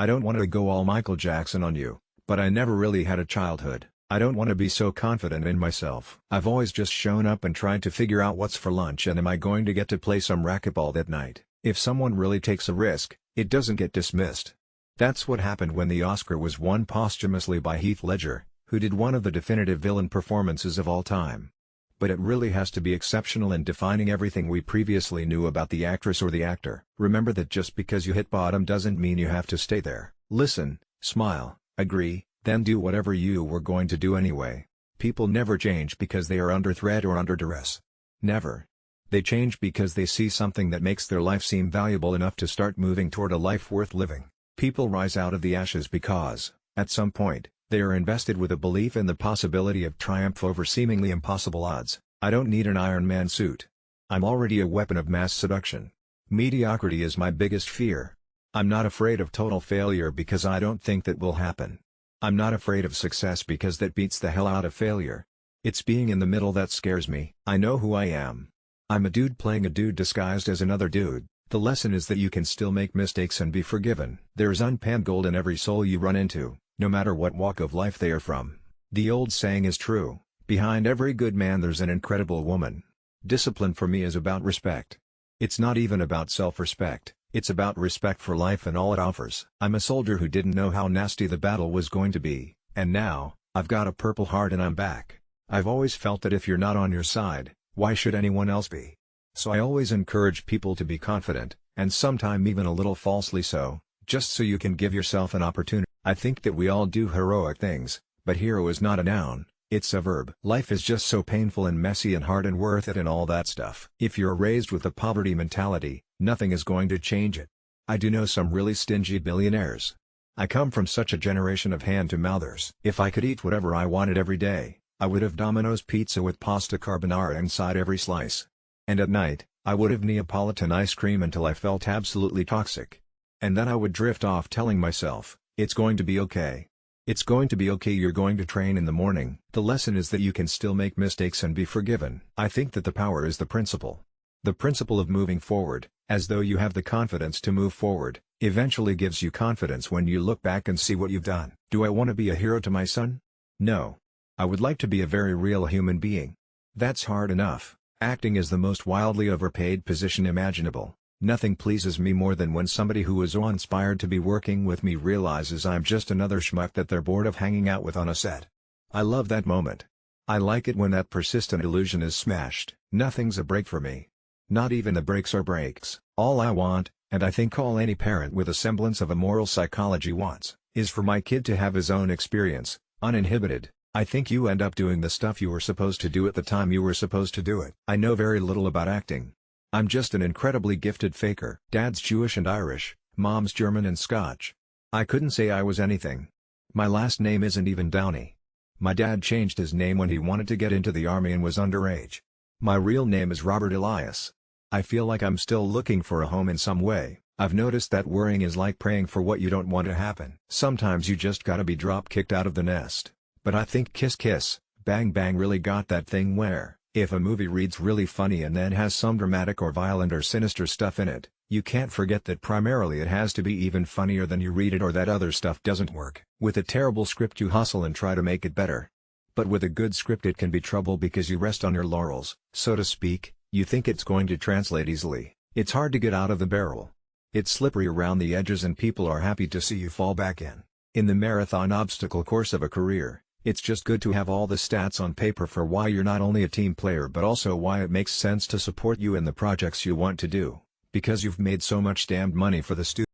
I don't want to go all Michael Jackson on you, but I never really had a childhood. I don't want to be so confident in myself. I've always just shown up and tried to figure out what's for lunch and am I going to get to play some racquetball that night. If someone really takes a risk, it doesn't get dismissed. That's what happened when the Oscar was won posthumously by Heath Ledger, who did one of the definitive villain performances of all time. But it really has to be exceptional in defining everything we previously knew about the actress or the actor. Remember that just because you hit bottom doesn't mean you have to stay there. Listen, smile, agree, then do whatever you were going to do anyway. People never change because they are under threat or under duress. Never. They change because they see something that makes their life seem valuable enough to start moving toward a life worth living. People rise out of the ashes because, at some point, they are invested with a belief in the possibility of triumph over seemingly impossible odds. I don't need an Iron Man suit. I'm already a weapon of mass seduction. Mediocrity is my biggest fear. I'm not afraid of total failure because I don't think that will happen. I'm not afraid of success because that beats the hell out of failure. It's being in the middle that scares me. I know who I am. I'm a dude playing a dude disguised as another dude. The lesson is that you can still make mistakes and be forgiven. There's unpanned gold in every soul you run into, no matter what walk of life they are from. The old saying is true, behind every good man there's an incredible woman. Discipline for me is about respect. It's not even about self-respect, it's about respect for life and all it offers. I'm a soldier who didn't know how nasty the battle was going to be, and now, I've got a purple heart and I'm back. I've always felt that if you're not on your side, why should anyone else be? So I always encourage people to be confident, and sometimes even a little falsely so, just so you can give yourself an opportunity. I think that we all do heroic things, but hero is not a noun, it's a verb. Life is just so painful and messy and hard and worth it and all that stuff. If you're raised with a poverty mentality, nothing is going to change it. I do know some really stingy billionaires. I come from such a generation of hand-to-mouthers. If I could eat whatever I wanted every day, I would have Domino's pizza with pasta carbonara inside every slice. And at night, I would have Neapolitan ice cream until I felt absolutely toxic. And then I would drift off telling myself, it's going to be okay. It's going to be okay. You're going to train in the morning. The lesson is that you can still make mistakes and be forgiven. I think that the power is the principle. The principle of moving forward, as though you have the confidence to move forward, eventually gives you confidence when you look back and see what you've done. Do I want to be a hero to my son? No. I would like to be a very real human being. That's hard enough. Acting is the most wildly overpaid position imaginable. Nothing pleases me more than when somebody who is awe-inspired to be working with me realizes I'm just another schmuck that they're bored of hanging out with on a set. I love that moment. I like it when that persistent illusion is smashed. Nothing's a break for me. Not even the breaks are breaks. All I want, and I think all any parent with a semblance of a moral psychology wants, is for my kid to have his own experience, uninhibited. I think you end up doing the stuff you were supposed to do at the time you were supposed to do it. I know very little about acting. I'm just an incredibly gifted faker. Dad's Jewish and Irish, Mom's German and Scotch. I couldn't say I was anything. My last name isn't even Downey. My dad changed his name when he wanted to get into the army and was underage. My real name is Robert Elias. I feel like I'm still looking for a home in some way. I've noticed that worrying is like praying for what you don't want to happen. Sometimes you just gotta be drop-kicked out of the nest. But I think Kiss Kiss, Bang Bang really got that thing where, if a movie reads really funny and then has some dramatic or violent or sinister stuff in it, you can't forget that primarily it has to be even funnier than you read it or that other stuff doesn't work. With a terrible script you hustle and try to make it better. But with a good script it can be trouble because you rest on your laurels, so to speak. You think it's going to translate easily. It's hard to get out of the barrel. It's slippery around the edges and people are happy to see you fall back in. In the marathon obstacle course of a career, it's just good to have all the stats on paper for why you're not only a team player but also why it makes sense to support you in the projects you want to do, because you've made so much damned money for the student.